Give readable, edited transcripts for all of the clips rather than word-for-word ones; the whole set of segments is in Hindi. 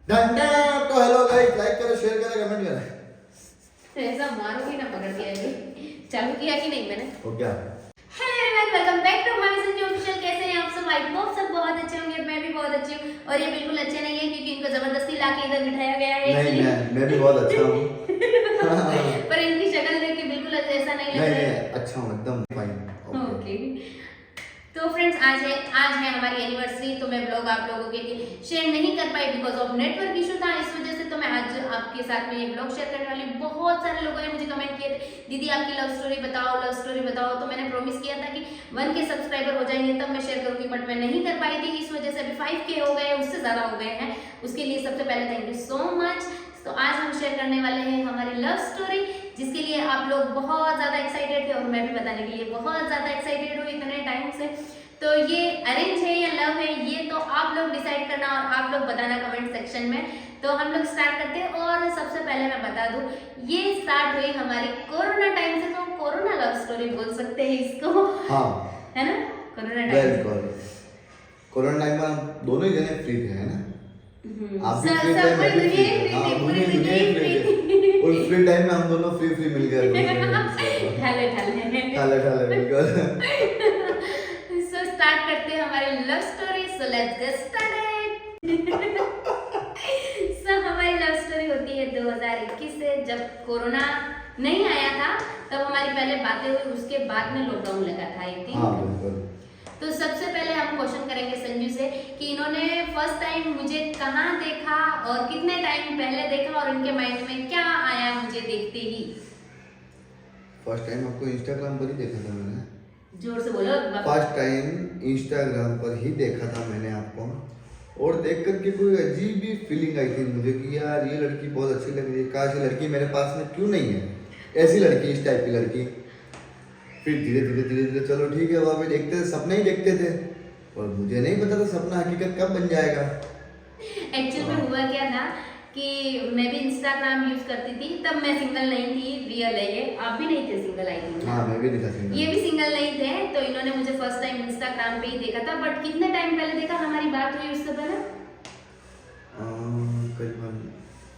घंटा तो हेलो गाइस, लाइक करो, शेयर करो, कमेंट करो। ऐसा मारोगी ना, पकड़ दिया अभी। चालू किया कि नहीं मैंने? हो गया। Hello everyone, welcome back to my Sanju official. कैसे हैं आप सब? आई होप सब बहुत अच्छे होंगे। मैं भी बहुत अच्छी हूँ और ये बिल्कुल अच्छे नहीं है क्योंकि इनको जबरदस्ती लाके इधर बिठाया गया है। नहीं, मैं भी बहुत अच्छा हूँ। पर इनकी शक्ल देख के बिल्कुल ऐसा नहीं लग रहा है। नहीं, अच्छा हूँ, एकदम फाइन। ओके। तो फ्रेंड्स, आज है हमारी एनिवर्सरी। तो मैं ब्लॉग आप लोगों के लिए शेयर नहीं कर पाई बिकॉज ऑफ नेटवर्क इशू था, इस वजह से। तो मैं आज आपके साथ में ये ब्लॉग शेयर करने वाली। बहुत सारे लोगों ने मुझे कमेंट किए थे, दीदी आपकी लव स्टोरी बताओ, लव स्टोरी बताओ। तो मैंने प्रॉमिस किया था कि 1K सब्सक्राइबर हो जाएंगे तब मैं शेयर करूंगी, बट मैं नहीं कर पाई थी। इस वजह से अभी 5K हो गए, उससे ज्यादा हो गए हैं। उसके लिए सबसे पहले थैंक यू सो मच। तो आज हम शेयर करने वाले हैं हमारी लव स्टोरी, जिसके लिए आप लोग बहुत ज्यादा एक्साइटेड थे और मैं भी बताने के लिए बहुत ज्यादा एक्साइटेड हूँ इतने टाइम से। तो ये अरेंज है या लव है, ये तो आप लोग डिसाइड करना और आप लोग बताना कमेंट सेक्शन में। तो हम लोग स्टार्ट करते हैं। और सबसे पहले मैं बता दूं, ये स्टार्ट हुई हमारी कोरोना टाइम से। तो कोरोना लव स्टोरी बोल सकते हैं इसको। हाँ, है ना? Corona time. कोरोना टाइम में हम दोनों ही जने फ्री थे, है ना? आप भी फ्री थे, सब मैं भी फ्री दुनिया था। हाँ, पूरी पूरी दुनिया ही फ्री थे। और फ्री टाइम में हम दोनों फ्री मिल गए। ठाले बिल्कुल। सो स्टार्ट करते हैं हमारी love story. So let's get started. So हमारी लव स्टोरी होती है 2021 से, जब कोरोना नहीं आया था तब हमारी पहले बातें हुई। उसके बाद में लॉकडाउन लगा था, आई थिंक। हाँ, बिल्कुल। तो सबसे पहले हम क्वेश्चन करेंगे संजू से कि इन्होंने फर्स्ट टाइम मुझे कहाँ देखा और कितने टाइम पहले देखा और इनके माइंड में क्या आया मुझे देखते ही। फर्स्ट टाइम आपको इंस्टाग्राम पर ही देखा था मैंने। जोर से बोलो। फर्स्ट टाइम इंस्टाग्राम पर ही देखा था मैंने आपको, और देख करके कोई अजीब ही फीलिंग आई थी मुझे कि यार ये लड़की बहुत अच्छी लग रही है, काश ये लड़की मेरे पास में क्यों नहीं है, ऐसी लड़की, इस टाइप की लड़की। फिर धीरे धीरे चलो ठीक है, वहाँ पे देखते थे, सपने ही देखते थे, और मुझे नहीं पता था सपना हकीकत कब बन जाएगा। एक्चुअल में हुआ क्या था कि मैं भी इंस्टाग्राम यूज करती थी, तब मैं सिंगल नहीं थी, रियल है ये। आप भी नहीं थे सिंगल, आई थिंक। हाँ, मैं भी नहीं था सिंगल। ये भी सिंगल नहीं थे। तो इन्होंने मुझे फर्स्ट टाइम इंस्टाग्राम पे ही देखा था। बट कितने टाइम पहले देखा? हमारी बात हुई उससे पहले करीबन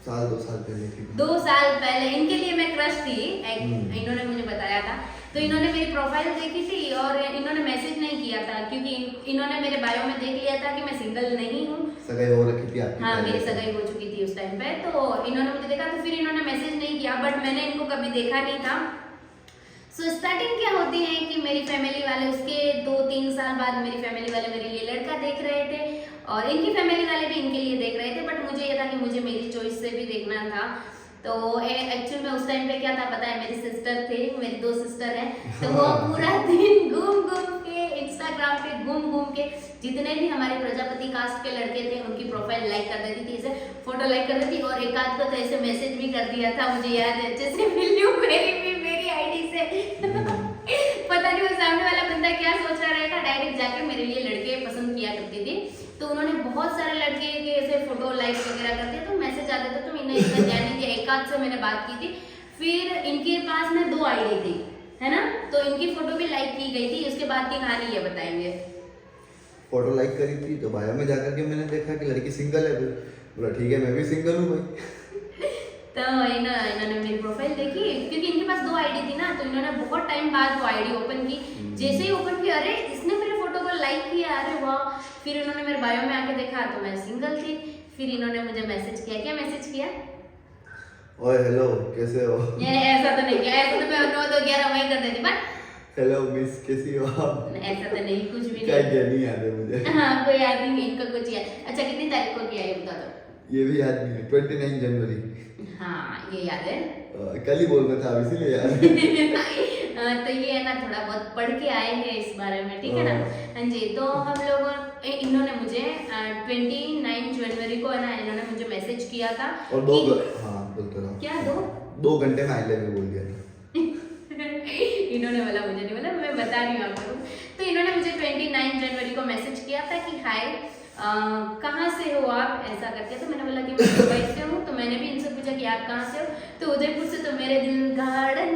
2 साल पहले थी। 2 साल पहले। इनके लिए मैं क्रश थी, इन्होंने मुझे बताया था। तो इन्होंने मेरी प्रोफाइल देखी थी और इन्होंने मैसेज नहीं किया था क्योंकि इन्होंने मेरे बायो में देख लिया था कि मैं सिंगल नहीं हूँ। सगाई हो रखी थी आपकी? हाँ, मेरी सगाई हो चुकी थी उस टाइम पे। तो इन्होंने मुझे देखा तो फिर इन्होंने मैसेज नहीं किया, बट मैंने इनको कभी देखा नहीं था। सो स्टार्टिंग क्या होती है कि मेरी फैमिली वाले उसके 2-3 साल बाद मेरी फैमिली वाले मेरे लिए लड़का देख रहे थे और इनकी फैमिली वाले भी इनके लिए देख रहे थे। बट मुझे ये था कि मुझे मेरी चॉइस से भी देखना था। तो एक्चुअल में उस टाइम पे क्या था पता है, मेरी सिस्टर थे, मेरी 2 सिस्टर हैं। तो वो पूरा दिन घूम के इंस्टाग्राम पे घूम के जितने भी हमारे प्रजापति कास्ट के लड़के थे उनकी प्रोफाइल लाइक कर देती थी, ऐसे फोटो लाइक कर देती। और एक आध को तो ऐसे मैसेज भी कर दिया था, मुझे याद है अच्छे से, मिलियो मेरी आईडी से। पता नहीं वो सामने वाला बंदा क्या सोच रहा रहेगा, डायरेक्ट जाके मेरे लिए लड़के पसंद किया करती थी। तो उन्होंने बहुत सारे लड़के के ऐसे फोटो लाइक वगैरह करते तो मैसेज आते थे, तो मैंने इतना ध्यान नहीं दिया। एक आध से मैंने बात की थी। फिर इनके पास में 2 आईडी थी, है ना? तो इनकी फोटो भी लाइक की गई थी। उसके बाद की कहानी ये बताएंगे। फोटो लाइक करी थी तो बायो में जाकर के मैंने देखा कि लड़की सिंगल है, बोला ठीक है मैं भी सिंगल हूँ भाई। तो इन्होंने मेरी प्रोफाइल देखी क्योंकि इनके पास 2 आईडी थी ना। तो इन्होंने बहुत टाइम बाद वो आईडी ओपन की। जैसे ही ओपन की, अरे इसने मेरे फोटो को लाइक किया, अरे वाह। फिर इन्होंने मेरे बायो में आके देखा तो मैं सिंगल थी। फिर इन्होंने मुझे मैसेज किया। क्या मैसेज किया? ओए हेलो, कैसे हो? ये ऐसा तो नहीं किया, ऐसा तो मैं 9-2-11 वही कर देती। बट हेलो मिस, कैसी हो आप? ऐसा तो नहीं, कुछ भी क्या नहीं। नहीं याद है मुझे। हाँ, कोई याद नहीं, इनका कुछ याद। अच्छा, कितनी तारीख को किया ये बता दो। ये भी याद नहीं है, 29 जनवरी। हाँ, ये याद है। कल ही बोलना था, इसीलिए याद है। तो ये है ना, थोड़ा बहुत पढ़ के आए हैं इस बारे में, ठीक है ना? हाँ जी। तो हम लोगों इन्होंने मुझे 29 जनवरी को है ना, इन्होंने मुझे मैसेज किया था। और हाँ बोलते रहो। क्या 2 घंटे में आई लव यू बोल दिया था। इन्होंने बोला, मुझे नहीं बोला, मैं बता रही हूँ आपको। तो इन्होंने मुझे 29 जनवरी को मैसेज किया था कि हाय, कहाँ से हो आप, ऐसा करके। तो मैंने बोला कि मैं दुबई से हूँ। तो मैंने भी इनसे पूछा कि आप कहाँ से हो, तो उदयपुर से। तो मेरे दिल गार्डन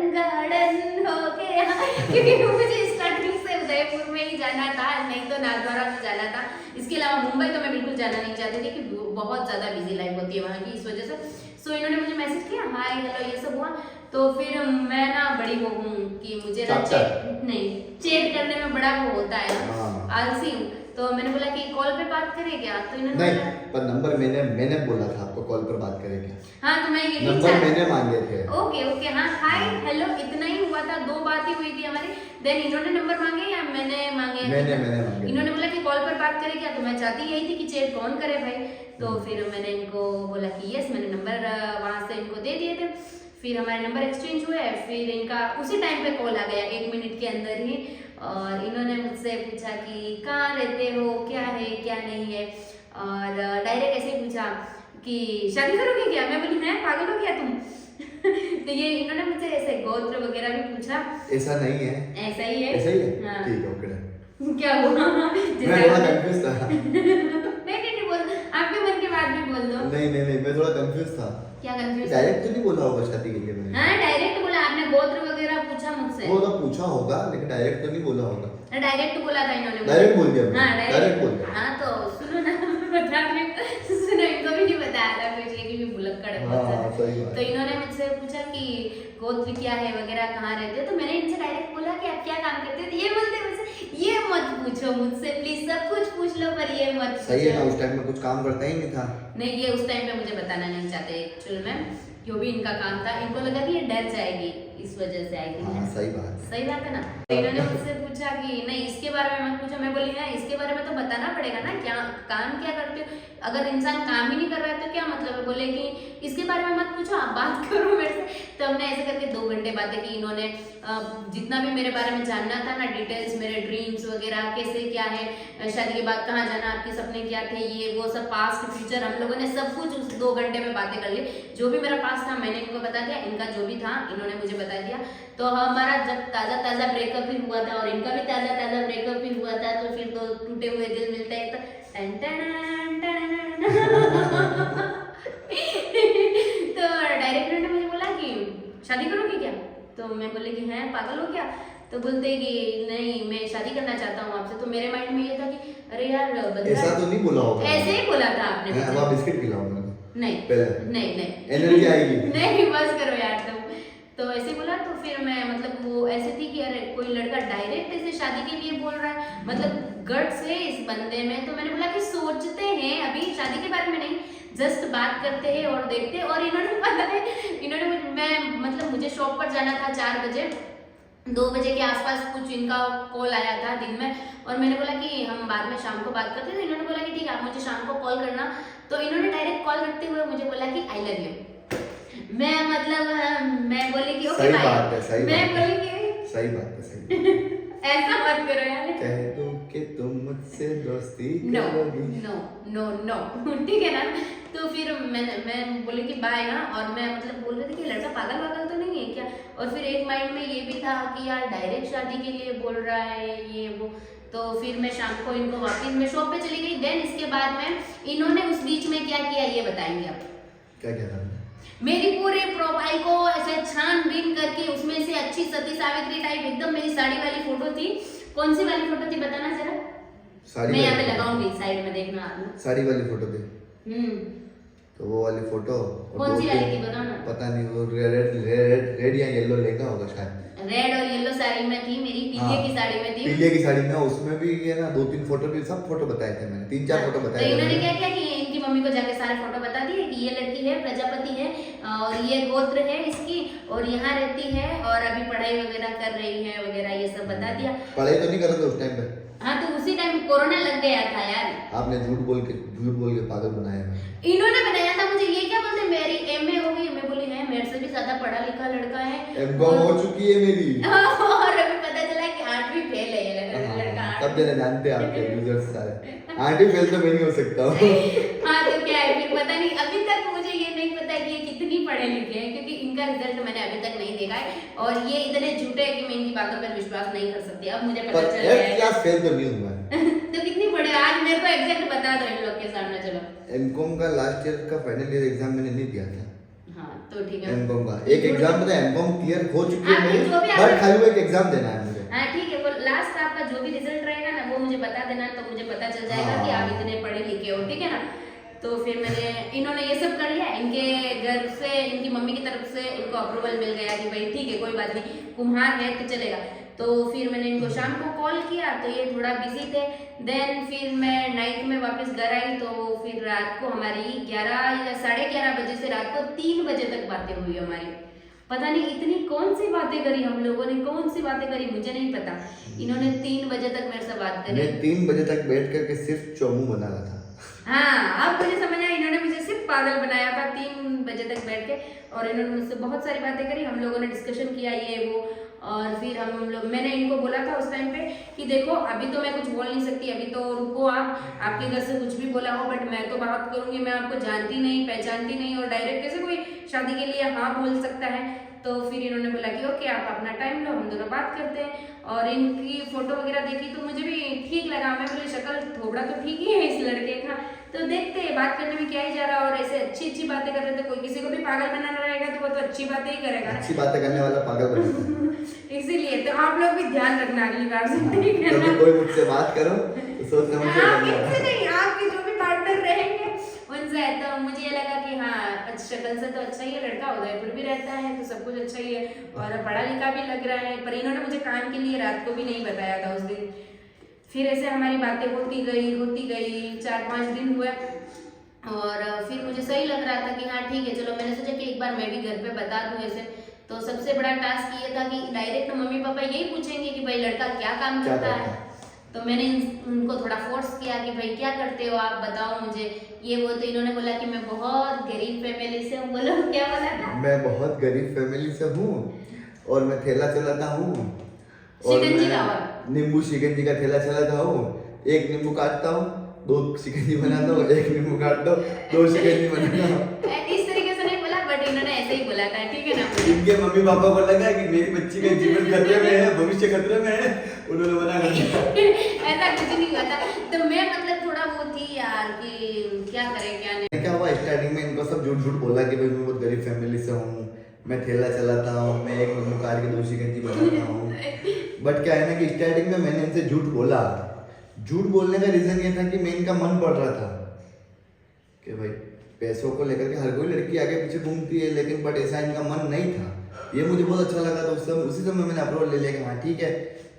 हो गया क्योंकि मुझे स्टार्टिंग से उदयपुर में ही जाना था, नहीं तो नाथद्वारा में जाना था। इसके अलावा मुंबई तो मैं बिल्कुल जाना नहीं चाहती थी कि बहुत ज़्यादा बिजी लाइफ होती है वहाँ की, इस वजह से। सो इन्होंने मुझे मैसेज किया हाय हेलो ये सब हुआ, तो फिर मैं ना बड़ी वो हूँ कि मुझे ना चैट करने में बड़ा वो होता है ना, आलसी हूँ। तो मैंने बोला कि कॉल पे बात करें क्या, तो इन्होंने नहीं, पर नंबर मैंने बोला था आपको कॉल पर बात करेंगे। हाँ तो मैं यही नंबर मैंने मांगे थे। ओके हाँ हाय हेलो इतना ही हुआ था, 2 बात ही हुई थी हमारी। देन इन्होंने नंबर मांगे या मैंने मांगे? मैंने मांगे। इन्होंने बोला कि कॉल पर बात करें क्या, तो मैं चाहती यही थी कि चैट कौन करे भाई। तो फिर मैंने इनको बोला कि यस, मैंने नंबर वहाँ से इनको दे दिए थे। फिर हमारे नंबर एक्सचेंज हुए, फिर इनका उसी टाइम पे कॉल आ गया 1 मिनट के अंदर ही, और इन्होंने मुझसे पूछा कि कहाँ रहते हो, क्या है क्या नहीं है, और डायरेक्ट ऐसे पूछा कि शादी करोगे क्या। मैं बोली हैं पागल हो क्या तुम तो ये इन्होंने मुझसे ऐसे गोत्र वगैरह भी पूछा। ऐसा नहीं है, ऐसा ही है, ऐसा ही है। हाँ। ठीक है ओके। क्या हुआ मैं थोड़ा कंफ्यूज था नहीं बोल, आपके मन की बात भी बोल दो। नहीं मैं थोड़ा कंफ्यूज था। क्या कंफ्यूज? डायरेक्ट तो नहीं बोला होगा शादी के लिए मैंने? हाँ डायरेक्ट बोला, आपने गोत्र वगैरह पूछा मुझसे। वो तो पूछा होगा लेकिन डायरेक्ट तो नहीं बोला होगा। डायरेक्ट बोला था इन्होंने। डायरेक्ट बोल दिया। हाँ डायरेक्ट बोल दिया। हाँ तो सुनो ना बता रही हूँ, सुनो इनको भी नहीं बताया था कुछ, ये भी भुलक्कड़ है बहुत हाँ, सही ज्यादा। बात। तो इन्होंने मुझसे पूछा कि गोत्र क्या है वगैरह, कहाँ रहते हो, तो मैंने इनसे डायरेक्ट बोला कि आप क्या काम करते थे। ये बोलते मुझसे ये मत पूछो मुझसे प्लीज, सब कुछ पूछ लो पर ये मत पूछो। सही है ना, उस टाइम में कुछ काम करता ही नहीं था। नहीं ये उस टाइम पे मुझे बताना नहीं चाहते एक्चुअल में, जो भी इनका काम था, इनको लगा कि ये डर जाएगी, इस वजह से आई थी। हाँ सही बात है ना। तो इन्होंने मुझसे पूछा कि नहीं इसके बारे में मत पूछो। मैं बोली ना इसके बारे में तो बताना पड़ेगा ना, क्या काम क्या करते हो, अगर इंसान काम ही नहीं कर रहा है तो क्या मतलब है। बोले कि इसके बारे में मत पूछो, आप बात करो मेरे से। तो हमने ऐसे करके 2 घंटे बातें की। इन्होंने जितना भी मेरे बारे में जानना था ना, डिटेल्स, मेरे ड्रीम्स वगैरह कैसे क्या है, शादी के बाद कहाँ जाना, आपके सपने क्या थे, ये वो सब पास्ट फ्यूचर, हम लोगों ने सब कुछ उस 2 घंटे में बातें कर ली। जो भी मेरा पास्ट था मैंने इनको बता दिया, इनका जो भी था इन्होंने मुझे बता दिया। तो हमारा जब ताज़ा ब्रेकअप भी हुआ था और इनका भी ताज़ा ब्रेकअप भी हुआ था, तो फिर तो टूटे हुए दिल मिलते हैं तो तो डायरेक्टर ने मुझे बोला कि शादी करोगी क्या, तो मैं बोले कि हैं पागल हो क्या। तो बोलते कि नहीं मैं शादी करना चाहता हूँ आपसे। तो मेरे माइंड में ये था कि अरे यार ऐसा तो नहीं बोला होगा। ऐसे ही बोला था आपने मुझे। अब बिस्किट खिलाऊंगा नहीं पहले नहीं एनर्जी आएगी। नहीं बस करो यार तुम। तो ऐसे बोला तो फिर मैं मतलब वो ऐसे थी कि अरे कोई लड़का डायरेक्ट ऐसे शादी के लिए बोल रहा है, मतलब गट्स है इस बंदे में। तो मैंने बोला कि सोचते हैं, अभी शादी के बारे में नहीं, जस्ट बात करते हैं और देखते हैं। और इन्होंने पता है मैं मतलब मुझे शॉप पर जाना था 4 बजे, 2 बजे के आसपास कुछ इनका कॉल आया था दिन में, और मैंने बोला कि हम बाद में शाम को बात करते थे। इन्होंने बोला कि ठीक है आप मुझे शाम को कॉल करना। तो इन्होंने डायरेक्ट कॉल करते हुए मुझे बोला कि आई लव यू। मैं मतलब मैं बोली कि ओके बाय। मैं बोली कि सही बात है ऐसा मत करो यार। कह दो कि तुम मुझसे दोस्ती नो करोगी। नो ठीक है ना। तो फिर मैं बोली कि बाय ना, और मैं मतलब बोल रही थी कि लड़का पागल तो नहीं है क्या। और फिर एक माइंड में ये भी था कि यार डायरेक्ट शादी के लिए बोल रहा है ये वो। तो फिर मैं शाम को इनको वापस मैं शॉप पे चली गई। देन इसके बाद में इन्होंने उस बीच में क्या किया ये बताएंगे आप। क्या था? मेरी पूरे प्रोफाइल को ऐसे छानबीन करके उसमें से अच्छी सती सावित्री टाइप एकदम मेरी साड़ी वाली फोटो थी। कौन सी वाली फोटो थी बताना जरा। साड़ी मैं यहाँ पे लगाऊंगी साइड में, देखना आप। साड़ी वाली फोटो थी। तो वो वाली फोटो कौन सी वाली थी बताओ ना। पता नहीं, वो रेड या येलो लेगा होगा शायद। रेड और येलो साड़ी में थी मेरी, पीले की साड़ी में थी। पीले की साड़ी में उसमें भी ये ना 2-3 फोटो भी, सब फोटो बताए थे मैंने, 3-4 फोटो बताए थे। तो इन्होंने क्या किया कि इनकी मम्मी को जाके सारे फोटो बता दिए कि ये लड़की है प्रजापति है और ये गोत्र है इसकी और यहाँ रहती है और अभी पढ़ाई वगैरह कर रही है वगैरह, ये सब बता दिया। पढ़ाई तो नहीं कर रहे थे उस टाइम पे? हाँ तो उसी टाइम कोरोना लग गया था यार। आपने झूठ बोल के पागल बनाया। इन्होंने बनाया था मुझे। ये क्या बोलते मेरी एमए हो गई। मैं बोली है मेरे से भी ज्यादा पढ़ा लिखा लड़का है। एमकॉम हो चुकी है मेरी। और अभी पता चला कि 8वीं फेल है ये लड़का। तब जरा जानते हैं आपके यूजर्स सारे 8वीं फेल तो मैं नहीं हो सकता हूँ। हाँ तो क्या है फिर पता नहीं, अभी तक मुझे ये नहीं पता कि ये कितनी पढ़े लिखे हैं, क्योंकि इनका रिजल्ट मैंने अभी तक नहीं देखा है और ये इतने झूठे हैं कि मैं इनकी बातों पर विश्वास नहीं कर सकती। अब मुझे पता चल गया है। क्लास फेल तो नहीं हुआ है। तो कितनी पढ़े आज मेरे को एग्जैक्ट बता दो इन लोग के सामने। चलो एमकॉम का लास्ट ईयर का फाइनल ईयर एग्जाम मैंने नहीं दिया था। हाँ तो ठीक है। एमकॉम का एक एग्जाम था, एमकॉम क्लियर हो चुकी है मेरी, जो भी बट खाली वो एक एग्जाम देना है मुझे। हाँ ठीक है, वो लास्ट आपका जो भी रिजल्ट रहेगा ना वो मुझे बता देना, तो मुझे पता चल जाएगा कि आप इतने पढ़े लिखे हो, ठीक है ना। तो फिर मैंने इन्होंने ये सब कर लिया, इनके घर से इनकी मम्मी की तरफ से इनको अप्रूवल मिल गया कि भाई ठीक है कोई बात नहीं, कुम्हार है तो चलेगा। तो फिर मैंने इनको शाम को कॉल किया तो ये थोड़ा बिजी थे। देन फिर मैं नाइट में वापस घर आई तो फिर रात को हमारी 11 या 11:30 बजे से रात को 3 बजे तक बातें हुई हमारी। पता नहीं इतनी कौन सी बातें करी हम लोगों ने, कौन सी बातें करी मुझे नहीं पता। इन्होंने 3 बजे तक मेरे से बात करी। मैं 3 बजे तक बैठ करके सिर्फ चौमू बना रहा था। हाँ, अब मुझे समझ आया, इन्होंने मुझे सिर्फ पागल बनाया था 3 बजे तक बैठ के। और इन्होंने मुझसे बहुत सारी बातें करी, हम लोगों ने डिस्कशन किया ये वो। और फिर हम लोग, मैंने इनको बोला था उस टाइम पे कि देखो अभी तो मैं कुछ बोल नहीं सकती, अभी तो रुको आप, आपके घर से कुछ भी बोला हो बट मैं तो बात करूंगी, मैं आपको जानती नहीं पहचानती नहीं और डायरेक्ट कैसे कोई शादी के लिए हाँ बोल सकता है। तो फिर इन्होंने बोला कि ओके आप अपना टाइम लो, हम दोनों बात करते हैं। और इनकी फोटो वगैरह देखी तो मुझे भी ठीक लगा, मैं बोली शक्ल थोड़ा तो ठीक ही है इस लड़के का, तो देखते हैं बात करने में क्या ही जा रहा है। और ऐसे अच्छी अच्छी बातें कर रहे थे, कोई किसी को भी पागल बनाना रहेगा तो वो तो अच्छी बातें ही करेगा, अच्छी बातें करने वाला पागल बनेगा। इसीलिए तो आप लोग भी ध्यान रखना अगली बार से, ठीक है कभी ना? कोई मुझसे बात करो तो सोच समझ के आप करना। इनसे नहीं, आपके जो भी पार्टनर रहेंगे उनसे। तो मुझे ये लगा कि हाँ शक्ल से तो अच्छा ही है लड़का, उदयपुर भी रहता है तो सब कुछ अच्छा ही है और पढ़ा लिखा भी लग रहा है। पर इन्होंने मुझे काम के लिए रात को भी नहीं बताया था उस दिन। फिर ऐसे हमारी बातें होती गई 4-5 दिन हुए और फिर मुझे सही लग रहा था कि हाँ ठीक है चलो। मैंने सोचा कि एक बार मैं भी घर पे बता दूं ऐसे। तो सबसे बड़ा टास्क ये था कि डायरेक्ट मम्मी पापा यही पूछेंगे कि भाई लड़का क्या काम करता है। तो मैंने उनको थोड़ा फोर्स किया कि भाई क्या करते हो आप बताओ मुझे ये वो। तो इन्होंने बोला कि मैं बहुत गरीब फैमिली से हूँ। बोलो क्या बोला था? मैं बहुत गरीब फैमिली से हूँ और मैं ठेला चलाता हूँ और शिकंजी मैं लावा। नींबू शिकंजी का ठेला चलाता हूँ। एक नींबू काटता हूँ 2 शिकंजी बनाता हूँ, एक नींबू काटता हूँ 2 शिकंजी बनाता हूँ। इस तरीके से नहीं बोला बट इन्होंने ऐसे ही बोला था, ठीक है ना? इनके मम्मी पापा को लगा कि मेरी बच्ची का जीवन खतरे में है, भविष्य खतरे में है, उन्होंने मना कर दिया। ऐसा कुछ नहीं हुआ था। तो मैं मतलब थोड़ा वो थी यार कि क्या करें क्या नहीं। क्या हुआ स्टार्टिंग में इनको सब झूठ झूठ बोला कि भाई मैं बहुत गरीब फैमिली से हूँ, मैं ठेला चलाता हूँ, मैं एक नींबू कार की 2 शिकंजी बनाता हूँ। बट क्या है ना कि स्टार्टिंग में मैंने इनसे झूठ बोला। झूठ बोलने का रीजन ये था कि मैं इनका मन पड़ रहा था कि भाई पैसों को लेकर के हर कोई लड़की आगे पीछे घूमती है, लेकिन बट ऐसा इनका मन नहीं था। ये मुझे बहुत अच्छा लगा तो उसी समय मैंने अप्रोच ले लिया कि हाँ ठीक है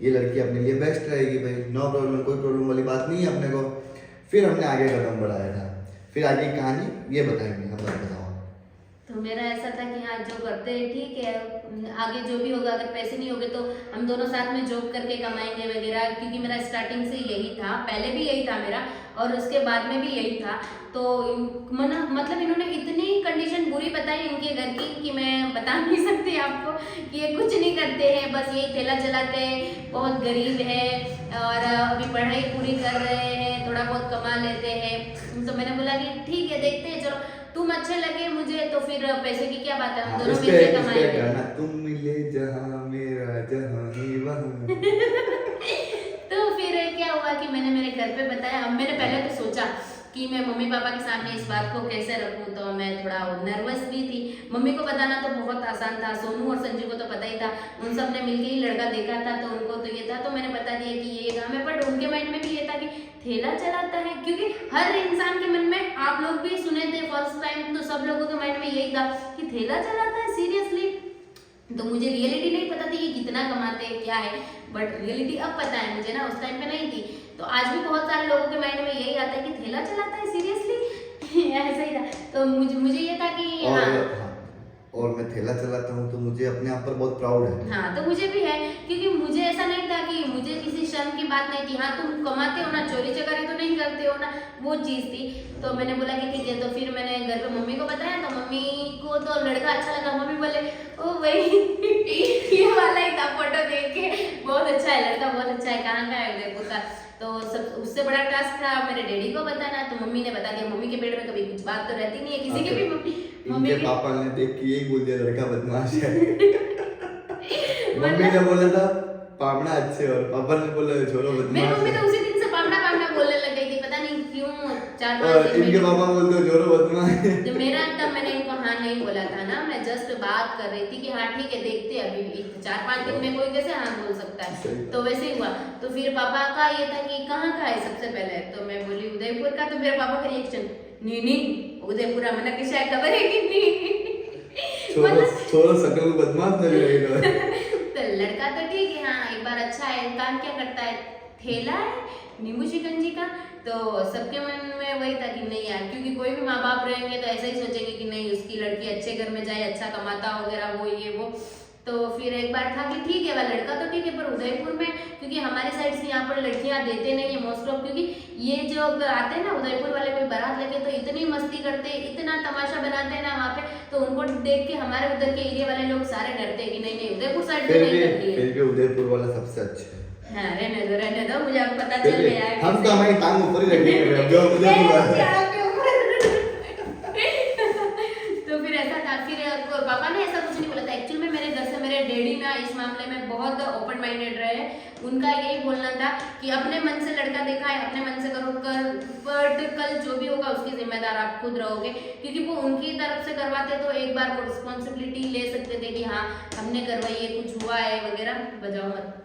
ये लड़की अपने लिए बेस्ट रहेगी भाई, नो प्रॉब्लम, कोई प्रॉब्लम वाली बात नहीं है अपने को। फिर हमने आगे कदम बढ़ाया था। फिर आगे की कहानी ये बताएंगे हम, बताओ। तो मेरा ऐसा था कि हाँ जो करते हैं ठीक है, आगे जो भी होगा, अगर पैसे नहीं होंगे तो हम दोनों साथ में जॉब करके कमाएंगे वगैरह। क्योंकि मेरा स्टार्टिंग से यही था, पहले भी यही था मेरा और उसके बाद में भी यही था। तो मतलब इन्होंने इतनी कंडीशन बुरी बताई इनके घर की कि मैं बता नहीं सकती आपको कि ये कुछ नहीं करते हैं, बस यही ठेला चलाते हैं, बहुत गरीब है और अभी पढ़ाई पूरी कर रहे हैं, थोड़ा बहुत कमा लेते हैं। तो मैंने बोला कि ठीक है देखते हैं, चलो तुम अच्छे लगे मुझे तो फिर पैसे की क्या बात है, हम दोनों मिलकर कमाएंगे। तुम मिले जहां मेरा जहां ही वहां। तो फिर क्या हुआ कि मैंने मेरे घर पे बताया। अब मैंने पहले तो सोचा कि मैं मम्मी पापा के सामने इस बात को कैसे रखूं, तो मैं थोड़ा नर्वस भी थी। मम्मी को बताना तो बहुत आसान था, सोनू और संजू को तो पता ही था, उन सब ने मिलके ही लड़का देखा था तो उनको तो ये था। तो मैंने बता दिया कि ये काम है, बट उनके माइंड में भी ये था कि ठेला चलाता है। क्योंकि हर इंसान के मन में, आप लोग भी सुने थे फर्स्ट टाइम तो सब लोगों के माइंड में यही था कि ठेला चलाता है सीरियसली। तो मुझे रियलिटी नहीं पता थी कि कितना कमाते हैं क्या है, बट रियलिटी अब पता है मुझे ना, उस टाइम पे नहीं थी। तो आज भी बहुत सारे लोगों के माइंड में यही आता है कि ठेला चलाता है सीरियसली। ऐसा ही था। तो मुझे ये था कि और मैं ठेला चलाता हूँ तो मुझे अपने आप पर बहुत प्राउड है। हाँ तो मुझे भी है, क्योंकि मुझे ऐसा नहीं था कि मुझे किसी शर्म की बात नहीं थी। हाँ तुम कमाते हो ना, चोरी चकारी तो नहीं करते हो ना, वो चीज़ थी। तो मैंने बोला कि ठीक है। तो फिर मैंने घर पे मम्मी को बताया, तो मम्मी को तो लड़का अच्छा लगा। मम्मी बोले ओ भाई ये वाला ही था, फोटो देख के बहुत अच्छा है लड़का, बहुत अच्छा है, कहाँ का है उदयपुर का। तो सब उससे बड़ा टास्क था मेरे डैडी को बताना। तो मम्मी ने बता दिया। मम्मी के पेट में कभी कुछ बात तो रहती नहीं है किसी के भी। इनके पापा ने देख के यही बोल दिया लड़का बदमाश है। मम्मी ने बोला था पापड़ा अच्छे और पापा ने बोला छोरो बदमाश। मेरी मम्मी तो उसी दिन से पापड़ा बोलने लग गई थी, पता नहीं क्यों। 4-5 दिन इनके पापा बोलते हो छोरो बदमाश। जो मेरा तब मैंने इनको हाँ नहीं बोला था ना, मैं जस्ट बात कर रही थी कि हाँ ठीक है देखते हैं, अभी 4-5 दिन में कोई कैसे हाँ बोल सकता है। तो वैसे ही हुआ। तो फिर पापा का ये था कि कहाँ का है सबसे पहले, तो मैं बोली उदयपुर का। तो मेरे पापा का रिएक्शन नहीं उदयपुरा मना के शायद खबर है कि नहीं छोड़ो सकल बदमाश नहीं रहेगा। तो लड़का तो ठीक है, हाँ एक बार अच्छा है, काम क्या करता है, ठेला है नींबू शिकंजी का। तो सबके मन में वही था कि नहीं यार, क्योंकि कोई भी माँ बाप रहेंगे तो ऐसा ही सोचेंगे कि नहीं उसकी लड़की अच्छे घर में जाए, अच्छा कमाता वगैरह वो ये वो। तो फिर एक बार था कि ठीक है वह लड़का तो ठीक है, पर उदयपुर में क्योंकि हमारे साइड से यहाँ पर लड़कियाँ देते नहीं है मोस्ट ऑफ, क्योंकि ये जो आते हैं ना उदयपुर वाले कोई बारात लेके तो इतनी मस्ती करते हैं, इतना तमाशा बनाते हैं ना वहाँ पे, तो उनको देख के हमारे उधर के एरिया वाले लोग सारे डरते हैं कि नहीं नहीं उदयपुर साइड में नहीं करती है। फिर भी उदयपुर वाला सबसे अच्छा है। हाँ रहने दो मुझे अब पता चल गया है। हम तो हमारी टांग ऊपर ही रखेंगे जो उदयपुर तो फिर ऐसा था, फिर पापा ने ऐसा कुछ नहीं बोला था एक्चुअल में। मेरे घर से मेरे डैडी ना इस मामले में बहुत ओपन माइंडेड रहे। उनका यही बोलना था कि अपने मन से लड़का देखा है अपने मन से करो, बट कल जो भी होगा उसकी जिम्मेदार आप खुद रहोगे, क्योंकि वो उनकी तरफ से करवाते तो एक बार वो रिस्पॉन्सिबिलिटी ले सकते थे कि हाँ हमने करवाई है, कुछ हुआ है वगैरह, बजाओ मत।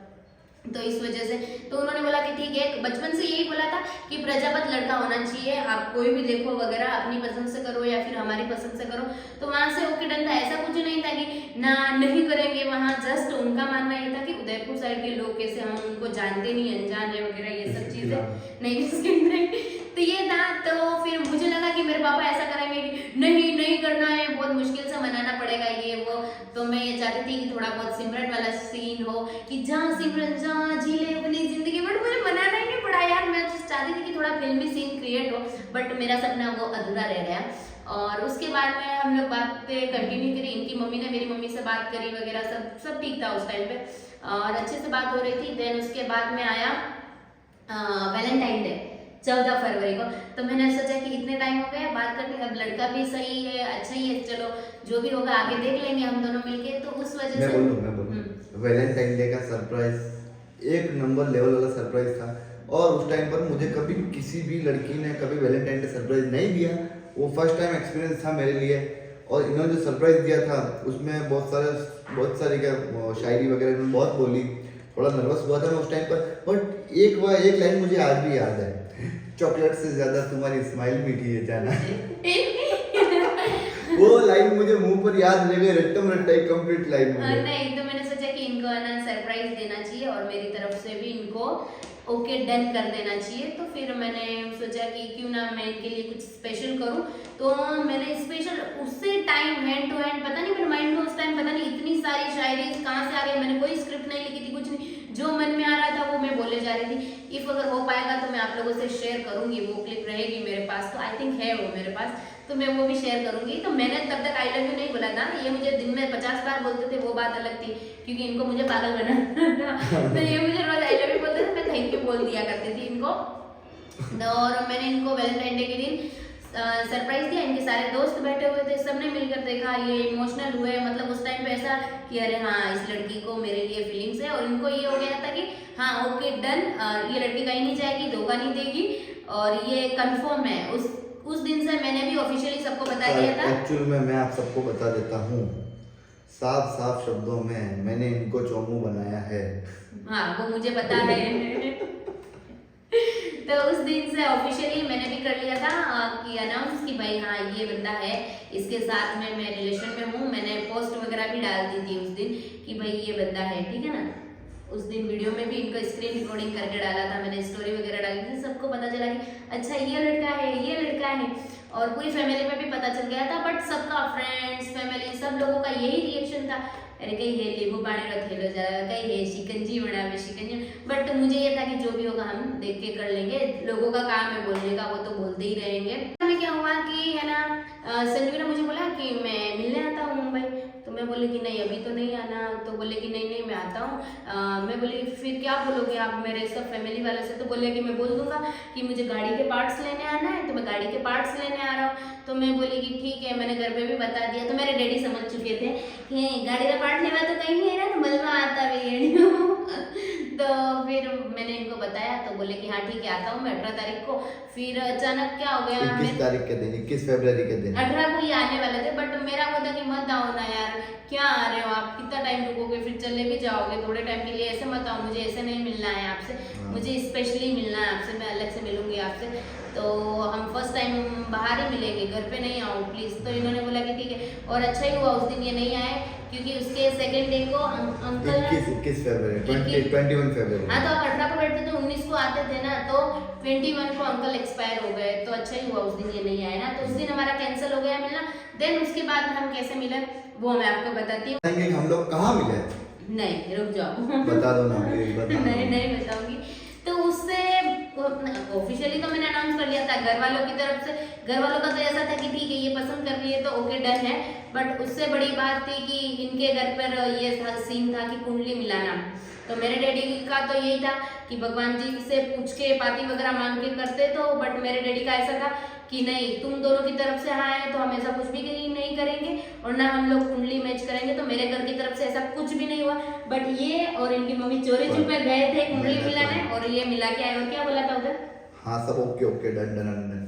तो इस वजह से तो उन्होंने बोला कि ठीक है, बचपन से यही बोला था कि प्रजापत लड़का होना चाहिए, आप कोई भी देखो वगैरह अपनी पसंद से करो या फिर हमारी पसंद से करो। तो वहां से ओके डन था, ऐसा कुछ नहीं था कि ना नहीं करेंगे वहां। जस्ट उनका मानना ये था कि उदयपुर साइड के लोग कैसे हम उनको जानते नहीं, अनजान है वगैरह ये सब चीजें नहीं तो ये था। तो फिर मुझे लगा कि मेरे पापा ऐसा करेंगे कि नहीं करना है, बहुत मुश्किल से मनाना पड़ेगा ये वो। तो मैं ये चाहती थी कि थोड़ा बहुत सिमरन वाला सीन हो कि जहाँ सिमरन जहाँ जी ले अपनी जिंदगी, बट मुझे मनाना ही नहीं पड़ा यार। मैं चाहती थी कि थोड़ा फिल्मी सीन क्रिएट हो, बट मेरा सपना वो अधूरा रह गया। और उसके बाद में हम लोग बातें कंटिन्यू करी, इनकी मम्मी ने मेरी मम्मी से बात करी वगैरह, सब ठीक था उस टाइम पे और अच्छे से बात हो रही थी। देन उसके बाद में आया वैलेंटाइन डे 14 फरवरी को। तो मैंने सोचा कि इतने टाइम हो गया बात करके, अब लड़का भी सही है, अच्छा ही है, चलो जो भी होगा आगे देख लेंगे हम दोनों मिलके। तो उस वजह से मैं बोलूं वैलेंटाइन डे का सरप्राइज एक नंबर लेवल वाला सरप्राइज था। और उस टाइम पर मुझे कभी किसी भी लड़की ने कभी वैलेंटाइन डे सरप्राइज नहीं दिया, वो फर्स्ट टाइम एक्सपीरियंस था मेरे लिए। और इन्होंने जो सरप्राइज दिया था उसमें बहुत सारी क्या शायरी वगैरह इन्होंने बहुत बोली, थोड़ा नर्वस हुआ था मैं उस टाइम पर। बट एक लाइन मुझे आज भी याद है, चॉकलेट से ज्यादा तुम्हारी स्माइल मीठी है जाना। वो लाइन मुझे मुंह पर याद रह गई, रट्टम रट्टा एक कंप्लीट लाइन मुझे। नहीं तो मैंने सोचा कि इनको ना सरप्राइज देना चाहिए और मेरी तरफ से भी इनको ओके डन कर देना चाहिए। तो फिर मैंने सोचा कि क्यों ना मैं इनके लिए कुछ स्पेशल करूं। तो मैंने स्पेशल उससे टाइम हैंड टू हैंड, पता नहीं मेरे माइंड में उस टाइम पता नहीं इतनी सारी शायरी कहाँ से आ गई, मैंने कोई स्क्रिप्ट नहीं लिखी थी, कुछ नहीं, जो मन में आ रहा था वो मैं बोले जा रही थी। इफ अगर हो पाएगा तो मैं आप लोगों से शेयर करूंगी, वो क्लिप रहेगी मेरे पास, तो आई थिंक है वो मेरे पास, तो मैं वो भी शेयर करूंगी। तो मैंने तब तक आई लव यू नहीं बोला था, ये मुझे दिन में 50 बार बोलते थे, वो बात अलग थी क्योंकि इनको मुझे पागल बनाना था। तो ये मुझे रोज आई लव यू बोलते थे, मैं थैंक यू बोल दिया करती थी इनको। और मैंने इनको वैलेंटाइन डे के दिन सरप्राइज दिया। इनके सारे दोस्त बैठे हुए थे, सबने मिलकर देखा, ये इमोशनल हुए। मतलब उस टाइम पे ऐसा कि अरे हाँ इस लड़की को मेरे लिए फीलिंग्स है, और इनको ये हो गया था कि हाँ ओके डन, ये लड़की कहीं नहीं जाएगी, धोखा नहीं देगी और ये कंफर्म है। उस दिन से मैंने भी ऑफिशियली सबको बता दिया था। एक्चुअल में मैं आप सबको बता देता हूँ, साफ शब्दों में मैंने इनको चोमू बनाया है। हाँ वो मुझे पता है। तो उस दिन से ऑफिशियली मैंने भी कर लिया था कि अनाउंस कि भाई हाँ ये बंदा है, इसके साथ में मैं रिलेशन में हूँ। मैंने पोस्ट वगैरह भी डाल दी थी उस दिन कि भाई ये बंदा है, ठीक है ना। उस दिन वीडियो में भी इनको स्क्रीन रिकॉर्डिंग करके डाला था मैंने, स्टोरी वगैरह डाली थी, सबको पता चला कि अच्छा ये लड़का है। और पूरी फैमिली में भी पता चल गया था, बट सबका फ्रेंड्स फैमिली सब लोगों का यही रिएक्शन था, अरे कहीं है नींबू पानी रखेलो जरा, कहीं है शिकंजी बनावे शिकंजी। बट मुझे ये था कि जो भी होगा हम देख के कर लेंगे, लोगों का काम है बोलने का, वो तो बोलते ही रहेंगे। हमें क्या हुआ कि है ना, संजू ने मुझे बोला कि मैं मिलने आता हूँ मुंबई। तो मैं बोली कि नहीं अभी तो नहीं आना। तो बोले कि नहीं मैं आता हूँ। मैं बोली फिर क्या बोलोगे आप मेरे सब फैमिली वाले से। तो बोले कि मैं बोल दूंगा कि मुझे गाड़ी के पार्ट्स लेने आना है, तो मैं गाड़ी के पार्ट्स लेने आ रहा हूँ। तो मैं बोली कि ठीक है, मैंने घर पे भी बता दिया। तो मेरे डैडी समझ चुके थे कि गाड़ी का पार्ट लेवा तो कहीं नहीं है ना, मलवा आता भी। तो फिर मैंने इनको बताया, तो बोले कि हाँ ठीक है आता हूँ मैं 18 तारीख को। फिर अचानक क्या हो गया, 21 तारीख के दिन, 21 फरवरी के दिन 18 को ही आने वाले थे। बट मेरा वो था कि मत आओ ना यार, क्या आ रहे हो आप, कितना टाइम रुकोगे, फिर चले भी जाओगे थोड़े टाइम के लिए, ऐसे मत आओ, मुझे ऐसे नहीं मिलना है आपसे। मुझे स्पेशली मिलना है आपसे, मैं अलग से मिलूंगी आपसे, तो हम फर्स्ट टाइम बाहर ही मिलेंगे, घर पे नहीं आओ प्लीज़। तो इन्होंने बोला कि ठीक है, और अच्छा ही हुआ उस दिन ये नहीं आए, क्योंकि उसके सेकेंड डे को अंकल 21 फरवरी 21 फरवरी। हाँ, तो आप 18 को बैठते थे, 19 को आते थे ना, तो 21 को अंकल एक्सपायर हो गए, तो अच्छा ही हुआ उस दिन ये नहीं आए ना, तो उस दिन हमारा कैंसिल हो गया मिलना। देन उसके बाद हम कैसे मिले वो मैं आपको बताती हूँ। हम लोग कहाँ मिले? नहीं, रुक जाओ। बता दो ना प्लीज, बता दो। नहीं बताऊंगी। तो उससे ऑफिशियली तो मैंने अनाउंस कर लिया था घर वालों की तरफ से, घर वालों का तो ऐसा था कि ठीक है ये पसंद कर रही है तो ओके डन है, बट उससे बड़ी बात थी कि इनके घर पर ये था सीन था कि कुंडली मिलाना। तो मेरे डैडी का तो यही था कि भगवान जी से पूछ के पाती वगैरह मांग के करते, तो बट मेरे डैडी का ऐसा था कि नहीं, तुम दोनों की तरफ से हाँ है तो हम ऐसा कुछ भी नहीं करेंगे और ना हम लोग कुंडली मैच करेंगे। तो मेरे घर की तरफ से ऐसा कुछ भी नहीं हुआ, बट ये और इनकी मम्मी चोरी छुपे गए थे कुंडली मिलाने और ये मिला के आए। और क्या बोला था उधर? हाँ सब okay okay done done done.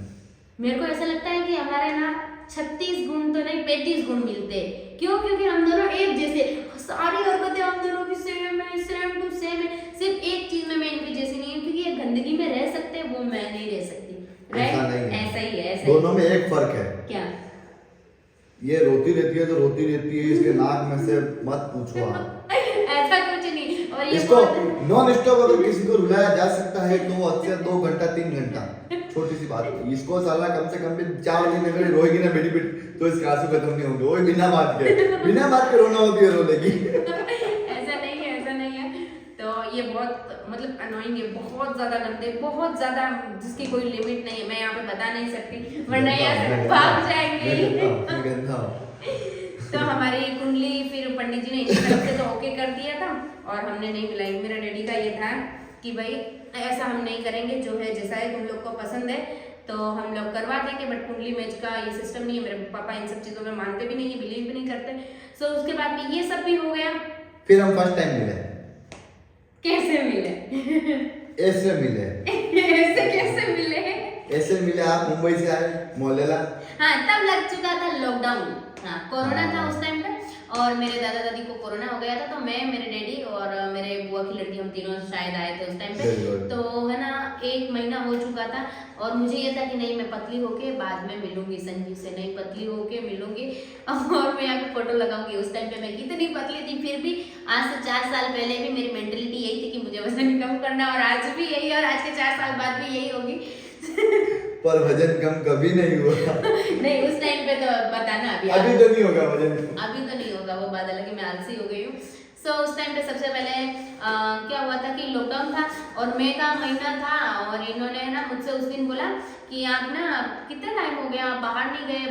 मेरे को ऐसा लगता है कि हमारे ना 36 गुण तो नहीं 35 गुण मिलते हैं। क्यों? क्योंकि हम दोनों एक जैसे, सारी हरकतें हम दोनों की सेम है, सेम टू सेम है। सिर्फ एक चीज में मैं इनकी जैसी नहीं हूँ, क्योंकि ये गंदगी में रह सकते हैं, वो मैं नहीं रह सकती। ऐसा नहीं है, ऐसा ही है, ऐसा दोनों में एक फर्क है। क्या? ये रोती रहती है तो रोती रहती है, इसके नाक में से मत पूछो आप। ऐसा कुछ नहीं। और ये इसको नॉन स्टॉप अगर किसी को रुलाया जा सकता है तो अच्छे 2 घंटा 3 घंटा, छोटी सी बात है। इसको साला कम से कम भी 4 दिन अगर रोएगी ना बेटी तो इसके आंसू खत्म नहीं होंगे। वो बिना बात के रोना होती है, रो लेगी। ऐसा नहीं है। तो ये बहुत मतलब अनोइंग है, बहुत ज्यादा गंदे, बहुत ज्यादा, जिसकी कोई लिमिट नहीं है। मैं यहाँ पे बता नहीं सकती वरना यहाँ से भाग जाएंगे। तो हमारी कुंडली फिर पंडित जी ने इनकी तरफ से तो ओके कर दिया था और हमने नहीं मिलाई। मेरा डैडी का ये था कि भाई ऐसा हम नहीं करेंगे, जो है जैसा है तुम लोग को पसंद है तो हम लोग करवा देंगे, बट कुंडली मैच का ये सिस्टम नहीं है। मेरे पापा इन सब चीजों में मानते भी नहीं है, बिलीव भी नहीं करते। सो उसके बाद में ये सब भी हो गया। फिर हम फर्स्ट टाइम मिले। कैसे मिले? ऐसे मिले। कैसे मिले? ऐसे मिले, आप मुंबई से आए मोहल्ला। हाँ, तब लग चुका था लॉकडाउन। हाँ, कोरोना था उस टाइम पे और मेरे दादा दादी को कोरोना हो गया था, तो मैं, मेरे डैडी और मेरे बुआ की लड़की, हम तीनों शायद आए थे उस टाइम पे। तो है ना 1 महीना हो चुका था और मुझे ये था कि नहीं मैं पतली होके बाद में मिलूंगी संजीव से, नहीं पतली होके मिलूंगी और मैं यहाँ पे फोटो लगाऊंगी। उस टाइम पे मैं कितनी पतली थी, फिर भी आज से 4 साल पहले भी मेरी मेंटेलिटी यही थी कि मुझे वजन कम करना, और आज भी यही, और आज के 4 साल बाद भी यही होगी। पर वजन कम कभी नहीं हुआ। नहीं, उस टाइम पे तो बताना अभी तो नहीं होगा वजन, अभी तो नहीं होगा, वो बात अलग है, मैं आलसी हो गई हूँ। सो उस टाइम पे सबसे पहले क्या हुआ था कि लॉकडाउन था और मई का महीना था और इन्होंने ना मुझसे उस दिन बोला कि आप ना कितना टाइम हो गया आप बाहर नहीं गए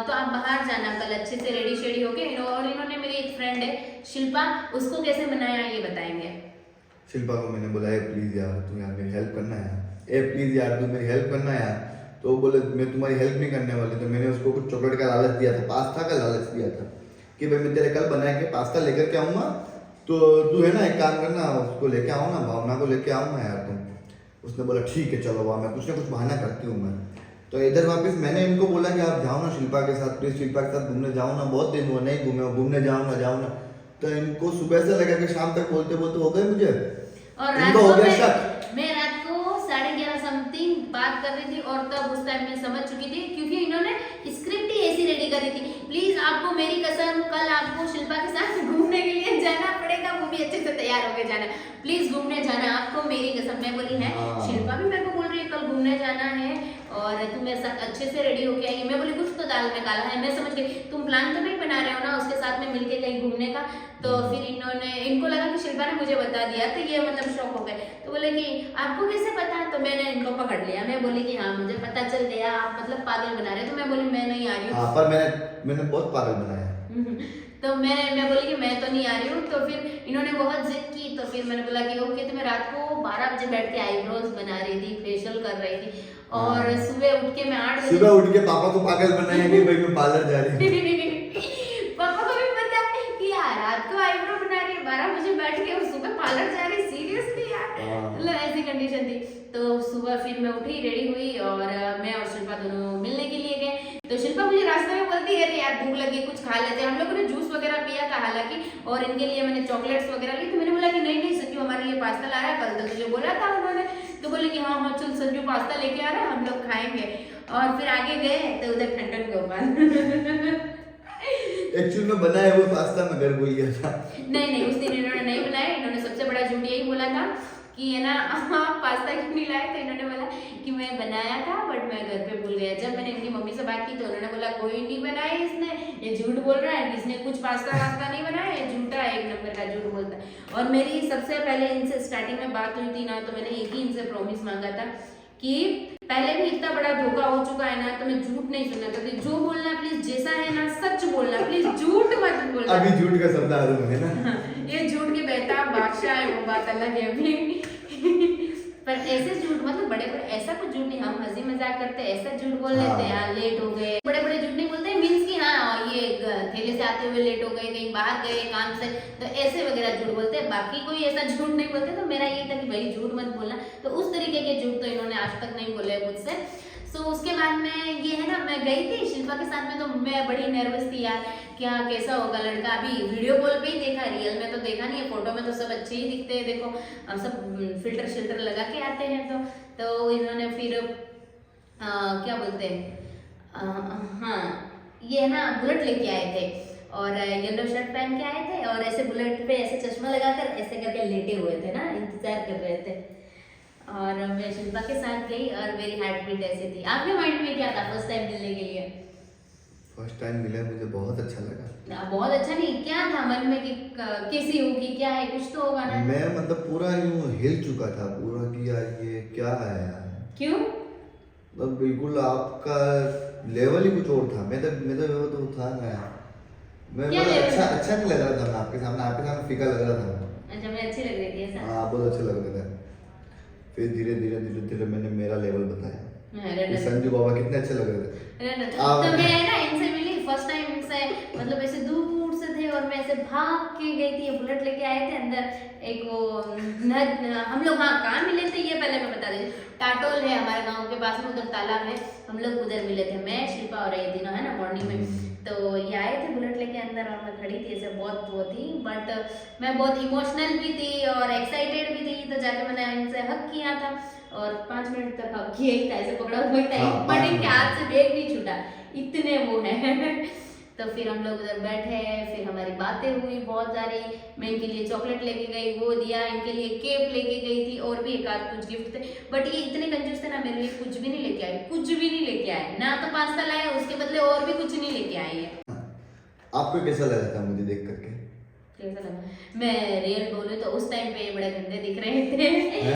तो आप बाहर जाना कल अच्छे से रेडी शेडी होके। और इन्होंने, मेरी एक फ्रेंड है शिल्पा, उसको कैसे बनाया ये बताएंगे। शिल्पा को मैंने बोला प्लीज यार तू यार मेरी हेल्प करना है, प्लीज यार तू मेरी हेल्प करना यार। तो बोले मैं तुम्हारी हेल्प नहीं करने वाली। तो मैंने उसको कुछ चॉकलेट का लालच दिया था, पास्ता का लालच दिया था कि भाई मैं तेरे कल बना के पास्ता लेकर के आऊँगा, तो तू है ना एक काम करना, उसको लेके आओ ना, भावना को लेके आओ ना यार तुम। उसने बोला ठीक है चलो वाह, मैं कुछ ना कुछ बहाना करती हूँ मैं। तो इधर वापस मैंने इनको बोला कि आप जाओ ना शिल्पा के साथ, प्लीज शिल्पा के साथ घूमने जाओ ना, बहुत दिन हुआ नहीं घूमने जाओ ना। तो इनको सुबह से लगा कि शाम तक बोलते हो गए मुझे, और इनको हो गया शक। मैं रात को 11:30 समथिंग बात कर रही थी और तब उस टाइम में समझ चुकी थी, क्योंकि इन्होंने स्क्रिप्ट ही ऐसी रेडी करी थी, प्लीज आपको मेरी कसम कल आपको शिल्पा के साथ घूमने के लिए जाना पड़ेगा, वो भी अच्छे से तैयार होके जाना, प्लीज घूमने जाना आपको मेरी कसम। मैं बोली है शिल्पा भी मेरे को बोल रही है कल घूमने जाना है और तुम मेरे साथ अच्छे से रेडी होके आएगी। मैं बोली कुछ तो दाल में काला है, मैं समझ गई तुम प्लान तो नहीं बना रहे हो ना उसके साथ में मिलके कहीं घूमने का। तो फिर इनको लगा कि शिल्पा ने मुझे बता दिया, तो ये मतलब शॉक हो गए। तो बोले कि आपको कैसे पता? तो मैंने इनको पकड़ लिया, मैं बोली कि हाँ मुझे पता चल गया, आप मतलब पागल बना रहे। तो मैं बोली मैं नहीं आ रही हूँ। पर मैंने बहुत पागल बनाया। तो मैं बोली कि मैं तो नहीं आ रही हूँ। तो फिर इन्होंने बहुत जिद की, तो फिर मैंने बोला कि ओके। तो मैं रात को 12 बजे बैठ के आईब्रोज बना रही थी, फेशियल कर रही थी और सुबह उठ के मैं 8 बजे सुबह उठ के पापा को पागल बनाया कि भाई मैं पार्लर जा रही हूँ। पापा को भी पता है कि यार रात को आईब्रो बना रही है, 12 बजे बैठ के और सुबह पार्लर जा रही है, सीरियसली यार, मतलब ऐसी कंडीशन थी। तो सुबह फिर मैं उठी, रेडी हुई और मैं और शिल्पा दोनों मिलने के लिए गए। तो शिल्पा मुझे रास्ते में बोलती है यार भूख लगी कुछ खा लेते हैं। हम लोगों ने जूस वगैरह पिया था हालांकि, और इनके लिए मैंने चॉकलेट्स वगैरह ली। तो मैंने बोला कि नहीं नहीं संजू हमारे लिए पास्ता ला रहा है, कल तो तुझे बोला था उन्होंने। तो बोले कि हाँ हाँ चल संजू पास्ता लेके आ रहा है, हम लोग खाएंगे। और फिर आगे गए तो उधर ठंडन गोपाल एक्चुअली में बनाया हुआ पास्ता मैं घर भूल गया था। नहीं उस दिन इन्होंने नहीं बनाया। इन्होंने सबसे बड़ा झूठ यही बोला था कि है ना आप पास्ता क्यों नहीं लाए। तो इन्होंने बोला कि मैं बनाया था बट मैं घर पे भूल गया। जब मैंने इनकी मम्मी से बात की तो उन्होंने बोला कोई नहीं बनाया इसने, ये झूठ बोल रहा है, इसने कुछ पास्ता वास्ता नहीं बनाया, ये झूठा है, 1 नंबर का झूठ बोलता है। और मेरी सबसे पहले इनसे स्टार्टिंग में बात हुई थी ना, तो मैंने एक ही इनसे प्रॉमिस मांगा था कि पहले भी इतना बड़ा धोखा हो चुका है ना, तो मैं झूठ नहीं सुनना चाहती। जो बोलना प्लीज जैसा है ना सच बोलना, प्लीज झूठ मत बोलना। अभी झूठ का शब्द आ रहा है ना। ये झूठ के बेताब बादशाह है, वो बात अलग है अभी। पर ऐसे झूठ मतलब बड़े बड़े ऐसा कुछ झूठ नहीं, हम हंसी मजाक करते हैं ऐसा झूठ बोल लेते हैं यार लेट हो गए, बड़े बड़े झूठ नहीं बोलते। मीन्स कि हाँ ये थैले से आते हुए लेट हो गए, कहीं बाहर गए काम से, तो ऐसे वगैरह झूठ बोलते हैं। बाकी कोई ऐसा झूठ नहीं बोलते। तो मेरा ये था कि भाई झूठ मत बोलना। तो उस तरीके के झूठ तो इन्होंने आज तक नहीं बोले मुझसे। सो उसके बाद में ये है ना, मैं गई थी शिल्पा के साथ में, तो मैं बड़ी नर्वस थी यार, क्या कैसा होगा लड़का। अभी वीडियो कॉल पे ही देखा, रियल में तो देखा नहीं है। फोटो में तो सब अच्छे ही दिखते हैं, देखो हम सब फिल्टर शिल्टर लगा के आते हैं। तो इन्होंने फिर क्या बोलते हैं हाँ ये है ना बुलेट लेके आए थे और येलो शर्ट पहन के आए थे और ऐसे बुलेट पे ऐसे चश्मा लगाकर ऐसे करके लेटे हुए थे ना, इंतजार कर रहे थे। और मैं शिल्पा के साथ गई और मेरी हार्ट बीट ऐसी थी। आपके माइंड में क्या था फर्स्ट टाइम मिलने के लिए? फर्स्ट टाइम मिला मुझे बहुत अच्छा लगा। बहुत अच्छा नहीं, क्या था मन में कि कैसी होगी, क्या है, कुछ तो होगा ना। मैं मतलब पूरा यूं हिल चुका था पूरा कि यार ये क्या है यार। क्यों? मतलब बिल्कुल आपका लेवल ही कुछ और था। मैं तो था ना यार। मैं क्या मतलब level अच्छा नहीं लग रहा था। मैं आपके सामने फीका लग रहा था। अच्छा मैं अच्छी लग रही थी ऐसा? हाँ बहुत अच्छा लग रहा था। फिर धीरे धीरे मैंने मेरा लेवल बताया कि संजू बाबा कितने अच्छे लग रहे थे। तो मैं ना इनसे मिली फर्स्ट टाइम इनसे, मतलब ऐसे दूर से थे और मैं ऐसे भाग के गई थी। बुलेट लेके आए थे अंदर एक वो हम लोग हाँ कहाँ मिले थे ये पहले मैं बता देती। टाटोल है हमारे गांव के पास में, उधर तालाब है, हम लोग उधर मिले थे, मैं शिल्पा और ये दिनों है ना मॉर्निंग में। तो ये आए थे बुलेट लेके अंदर और मैं खड़ी थी ऐसे, बहुत वो थी बट मैं बहुत इमोशनल भी थी और एक्साइटेड भी थी। तो जाके मैंने इनसे हक किया था और 5 मिनट तक हक किया ही था, ऐसे पकड़ा हुआ ही था, बट इनके हाथ से बैग नहीं छूटा, इतने वो है। तो फिर हम लोग उधर बैठे, फिर हमारी बातें हुई बहुत सारी। मैं इनके लिए चॉकलेट लेके गई, वो दिया, इनके लिए केक लेके गई थी और भी एक आध कुछ गिफ्ट थे। बट ये इतने कंजूस थे ना, मेरे लिए कुछ भी नहीं लेके आए, कुछ भी नहीं लेके आए ना। तो पास्ता लाए, उसके बदले और भी कुछ नहीं लेके आई है। आपको कैसा लगा था मुझे देख करके? कैसा लगा? मैं रियल बोलूं तो उस टाइम पे बड़े गंदे दिख रहे थे।